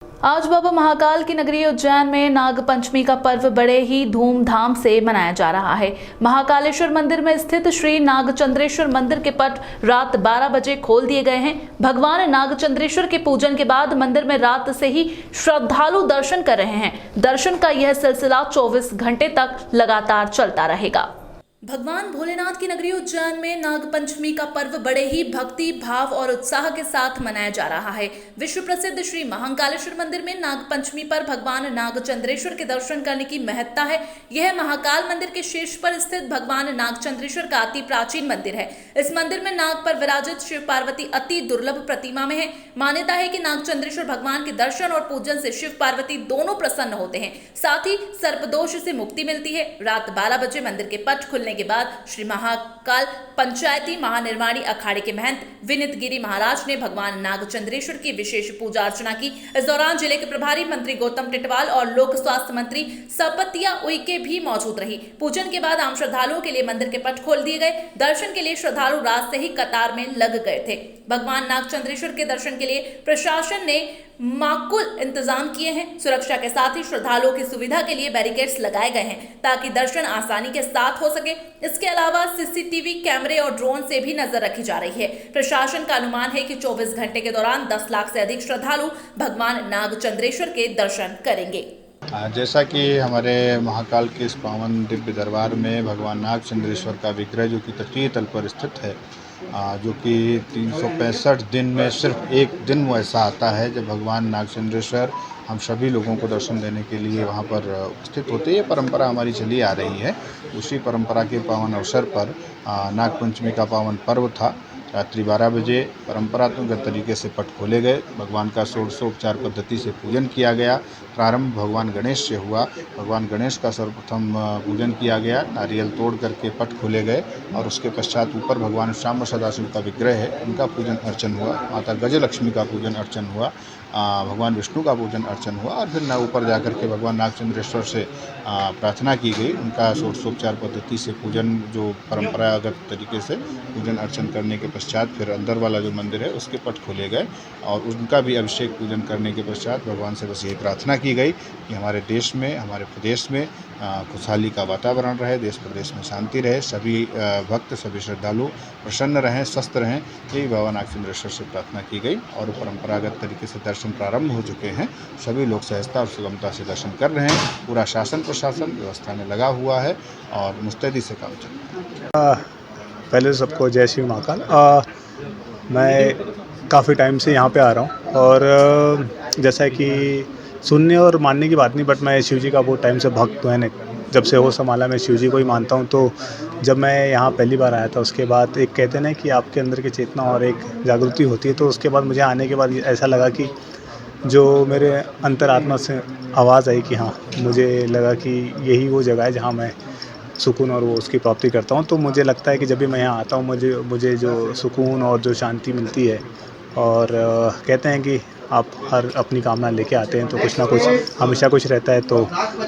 आज बाबा महाकाल की नगरी उज्जैन में नाग पंचमी का पर्व बड़े ही धूमधाम से मनाया जा रहा है। महाकालेश्वर मंदिर में स्थित श्री नागचंद्रेश्वर मंदिर के पट रात 12 बजे खोल दिए गए हैं। भगवान नागचंद्रेश्वर के पूजन के बाद मंदिर में रात से ही श्रद्धालु दर्शन कर रहे हैं। दर्शन का यह सिलसिला 24 घंटे तक लगातार चलता रहेगा। भगवान भोलेनाथ की नगरी उज्जैन में नाग पंचमी का पर्व बड़े ही भक्ति भाव और उत्साह के साथ मनाया जा रहा है। विश्व प्रसिद्ध श्री महाकालेश्वर मंदिर में नाग पंचमी पर भगवान नागचंद्रेश्वर के दर्शन करने की महत्ता है। यह महाकाल मंदिर के शीर्ष पर स्थित भगवान नागचंद्रेश्वर का अति प्राचीन मंदिर है। इस मंदिर में नाग पर विराजित शिव पार्वती अति दुर्लभ प्रतिमा में है। मान्यता है कि नागचंद्रेश्वर भगवान के दर्शन और पूजन से शिव पार्वती दोनों प्रसन्न होते हैं, साथ ही सर्पदोष से मुक्ति मिलती है। रात 12 बजे मंदिर के पट खुलने के बाद श्री महाकाल पंचायती महानिर्माणी अखाड़े के महंत विनीत गिरी महाराज ने भगवान नागचंद्रेश्वर की विशेष पूजा अर्चना की। इस दौरान जिले के प्रभारी मंत्री गौतम टिटवाल और लोक स्वास्थ्य मंत्री सपतिया उइके भी मौजूद रही। पूजन के बाद आम श्रद्धालुओं के लिए मंदिर के पट खोल दिए गए। दर्शन के लिए श्रद्धालु रात से ही कतार में लग गए थे। भगवान नागचंद्रेश्वर के दर्शन के लिए प्रशासन ने माकुल इंतजाम किए हैं। सुरक्षा के साथ ही श्रद्धालुओं की सुविधा के लिए बैरिकेड्स लगाए गए हैं ताकि दर्शन आसानी के साथ हो सके। इसके अलावा सीसीटीवी कैमरे और ड्रोन से भी नजर रखी जा रही है। प्रशासन का अनुमान है कि 24 घंटे के दौरान 10 लाख से अधिक श्रद्धालु भगवान नागचंद्रेश्वर के दर्शन करेंगे। जैसा कि हमारे महाकाल के इस पावन दिव्य दरबार में भगवान नागचंद्रेश्वर का विग्रह जो कि तटीय तल पर स्थित है, जो कि 365 दिन में सिर्फ एक दिन वो ऐसा आता है जब भगवान नागचंद्रेश्वर हम सभी लोगों को दर्शन देने के लिए वहाँ पर उपस्थित होते हैं। ये परंपरा हमारी चली आ रही है। उसी परंपरा के पावन अवसर पर नागपंचमी का पावन पर्व था। रात्रि 12 बजे परंपरागत तरीके से पट खोले गए। भगवान का षोडशोपचार पद्धति से पूजन किया गया। प्रारंभ भगवान गणेश से हुआ। भगवान गणेश का सर्वप्रथम पूजन किया गया। नारियल तोड़ करके पट खोले गए और उसके पश्चात ऊपर भगवान श्याम सदाशिव का विग्रह है, उनका पूजन अर्चन हुआ। माता गजलक्ष्मी का पूजन अर्चन हुआ। भगवान विष्णु का पूजन अर्चन हुआ और फिर ऊपर जाकर के भगवान नागचंद्रेश्वर से प्रार्थना की गई। उनका षोडशोपचार पद्धति से पूजन जो परंपरागत तरीके से पूजन अर्चन करने के पश्चात फिर अंदर वाला जो मंदिर है उसके पट खोले गए और उनका भी अभिषेक पूजन करने के पश्चात भगवान से बस यही प्रार्थना की गई कि हमारे देश में, हमारे प्रदेश में खुशहाली का वातावरण रहे, देश प्रदेश में शांति रहे, सभी भक्त, सभी श्रद्धालु प्रसन्न रहें, स्वस्थ रहें। यही भगवान नागचंद्रेश्वर से प्रार्थना की गई और परंपरागत तरीके से दर्शन प्रारंभ हो चुके हैं। सभी लोग सहजता और सुगमता से दर्शन कर रहे हैं। पूरा शासन प्रशासन व्यवस्था में लगा हुआ है और मुस्तैदी से काम चल रहा है। पहले सबको जय श्री महाकाल। मैं काफ़ी टाइम से यहाँ पे आ रहा हूँ और जैसा कि सुनने और मानने की बात नहीं, बट मैं शिव जी का बहुत टाइम से भक्त हूँ। है जब से होश संभाला मैं शिव जी को ही मानता हूँ। तो जब मैं यहाँ पहली बार आया था उसके बाद एक कहते हैं ना कि आपके अंदर की चेतना और एक जागृति होती है, तो उसके बाद मुझे आने के बाद ऐसा लगा कि जो मेरे अंतरात्मा से आवाज़ आई कि हाँ, मुझे लगा कि यही वो जगह है जहाँ मैं सुकून और वो उसकी प्राप्ति करता हूँ। तो मुझे लगता है कि जब भी मैं यहाँ आता हूँ मुझे जो सुकून और जो शांति मिलती है। और कहते हैं कि आप हर अपनी कामना लेके आते हैं तो कुछ ना कुछ हमेशा कुछ रहता है, तो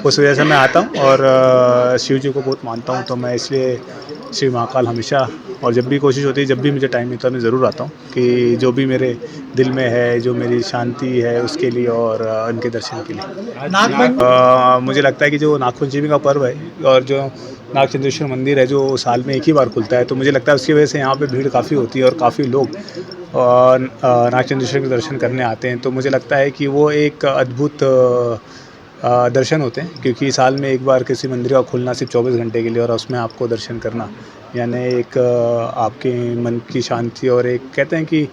उस वजह से मैं आता हूँ और शिव जी को बहुत मानता हूँ। तो मैं इसलिए श्री महाकाल हमेशा, और जब भी कोशिश होती है, जब भी मुझे टाइम मिलता है मैं ज़रूर आता हूँ कि जो भी मेरे दिल में है, जो मेरी शांति है उसके लिए और उनके दर्शन के लिए। मुझे लगता है कि जो नागपंचमी का पर्व है और जो नागचंद्रेश्वर मंदिर है जो साल में एक ही बार खुलता है, तो मुझे लगता है उसकी वजह से यहाँ पे भीड़ काफ़ी होती है और काफ़ी लोग नागचंद्रेश्वर के दर्शन करने आते हैं। तो मुझे लगता है कि वो एक अद्भुत दर्शन होते हैं, क्योंकि साल में एक बार किसी मंदिर का खुलना सिर्फ 24 घंटे के लिए और उसमें आपको दर्शन करना, यानी एक आपके मन की शांति और एक कहते हैं कि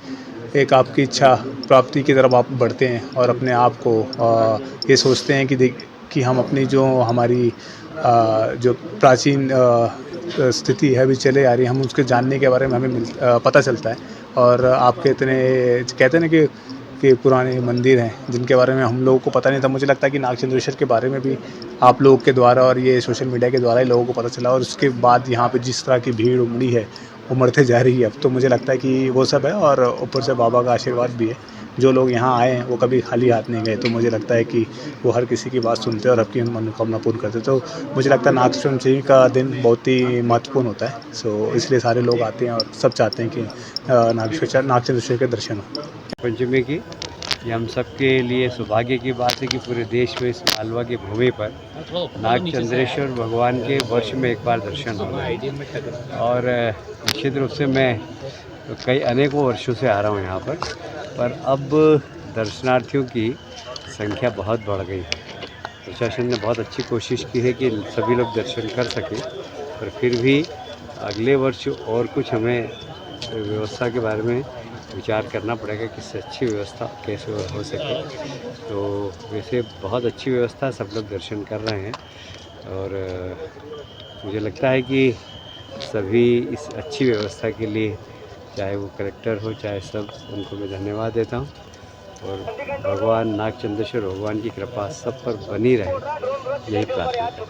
एक आपकी इच्छा प्राप्ति की तरफ आप बढ़ते हैं और अपने आप को ये सोचते हैं कि हम अपनी जो हमारी जो प्राचीन स्थिति है भी चले आ रही है, हम उसके जानने के बारे में हमें पता चलता है। और आपके इतने कहते हैं ना कि पुराने मंदिर हैं जिनके बारे में हम लोगों को पता नहीं था। मुझे लगता है कि नागचंद्रेश्वर के बारे में भी आप लोगों के द्वारा और ये सोशल मीडिया के द्वारा ही लोगों को पता चला, और उसके बाद यहाँ पे जिस तरह की भीड़ उमड़ी है वो बढ़ते जा रही है अब। तो मुझे लगता है कि वो सब है और ऊपर से बाबा का आशीर्वाद भी है। जो लोग यहाँ आए हैं वो कभी खाली हाथ नहीं गए, तो मुझे लगता है कि वो हर किसी की बात सुनते हैं और आपकी मनोकामना पूर्ण करते हैं। तो मुझे लगता है नागपंचमी का दिन बहुत ही महत्वपूर्ण होता है। सो इसलिए सारे लोग आते हैं और सब चाहते हैं कि नागचंद्रेश्वर के दर्शन हो। पंचमी की ये हम सबके लिए सौभाग्य की बात है कि पूरे देश में इस मालवा की भूमि पर नागचंद्रेश्वर भगवान के वर्ष में एक बार दर्शन हो रहे हैं। और निश्चित रूप से मैं कई अनेकों वर्षों से आ रहा हूँ यहाँ पर अब दर्शनार्थियों की संख्या बहुत बढ़ गई है। प्रशासन ने बहुत अच्छी कोशिश की है कि सभी लोग दर्शन कर सकें, पर फिर भी अगले वर्ष और कुछ हमें व्यवस्था के बारे में विचार करना पड़ेगा कि इससे अच्छी व्यवस्था कैसे हो सके। तो वैसे बहुत अच्छी व्यवस्था, सब लोग दर्शन कर रहे हैं और मुझे लगता है कि सभी इस अच्छी व्यवस्था के लिए, चाहे वो कलेक्टर हो चाहे सब, उनको मैं धन्यवाद देता हूँ। और भगवान नागचंद्रेश्वर भगवान की कृपा सब पर बनी रहे, यही प्रार्थना है।